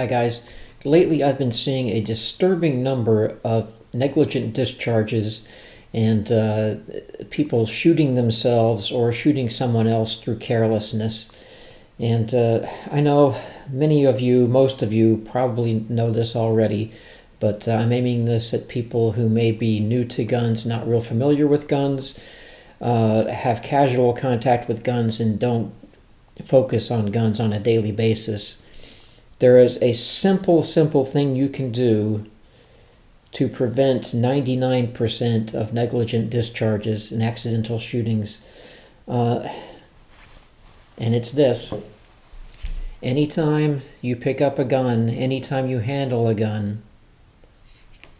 Hi guys. Lately I've been seeing a disturbing number of negligent discharges and people shooting themselves or shooting someone else through carelessness. And I know many of you, most of you probably know this already, but I'm aiming this at people who may be new to guns, not real familiar with guns, have casual contact with guns and don't focus on guns on a daily basis. There is a simple thing you can do to prevent 99% of negligent discharges and accidental shootings. And it's this. Anytime you pick up a gun, anytime you handle a gun,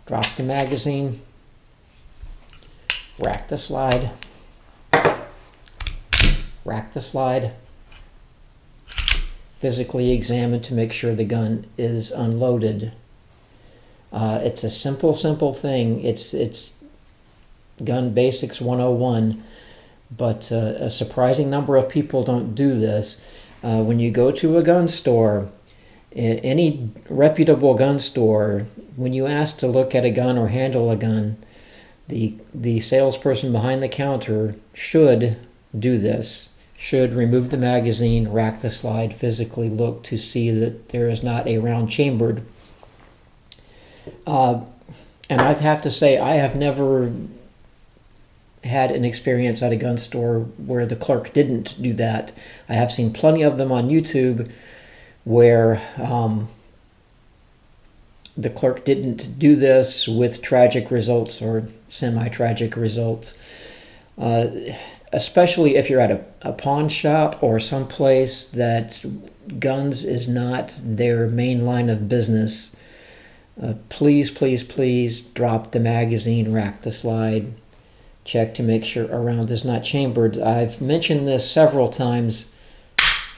drop the magazine, rack the slide, physically examine to make sure the gun is unloaded. It's a simple thing. It's gun basics 101, but a surprising number of people don't do this. When you go to a gun store, any reputable gun store, when you ask to look at a gun or handle a gun, the salesperson behind the counter should do this. Should remove the magazine, rack the slide, physically look to see that there is not a round chambered. And I have to say, I have never had an experience at a gun store where the clerk didn't do that. I have seen plenty of them on YouTube where the clerk didn't do this with tragic results or semi-tragic results. Especially if you're at a pawn shop or someplace that guns is not their main line of business, please drop the magazine, rack the slide, check to make sure a round is not chambered. I've mentioned this several times in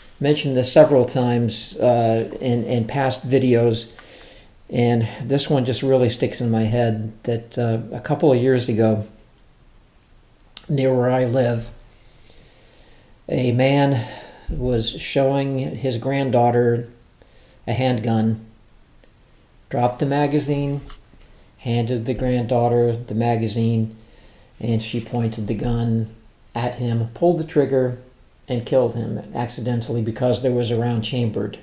past videos, and this one just really sticks in my head that a couple of years ago, near where I live, a man was showing his granddaughter a handgun, dropped the magazine, handed the granddaughter the magazine, and she pointed the gun at him, pulled the trigger, and killed him accidentally because there was a round chambered.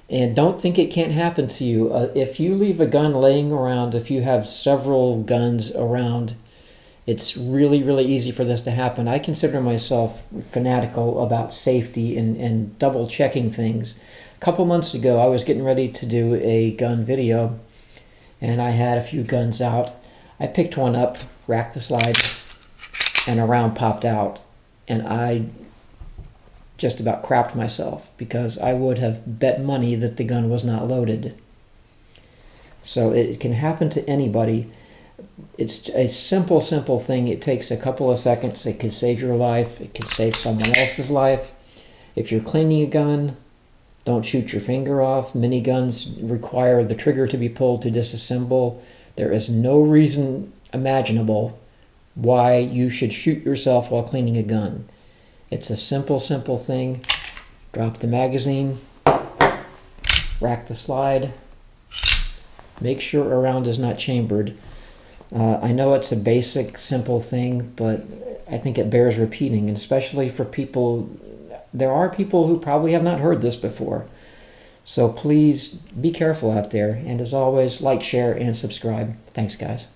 And don't think it can't happen to you. If you leave a gun laying around, if you have several guns around, it's really easy for this to happen. I consider myself fanatical about safety and double checking things. A couple months ago, I was getting ready to do a gun video, and I had a few guns out. I picked one up, racked the slide, and a round popped out. And I just about crapped myself because I would have bet money that the gun was not loaded. So it can happen to anybody. It's a simple thing. It takes a couple of seconds. It could save your life. It could save someone else's life. If you're cleaning a gun, don't shoot your finger off. Many guns require the trigger to be pulled to disassemble. There is no reason imaginable why you should shoot yourself while cleaning a gun. It's a simple thing. Drop the magazine, rack the slide, make sure a round is not chambered. I know it's a basic, simple thing, but I think it bears repeating, and especially for people, there are people who probably have not heard this before. So please be careful out there, and as always, like, share, and subscribe. Thanks, guys.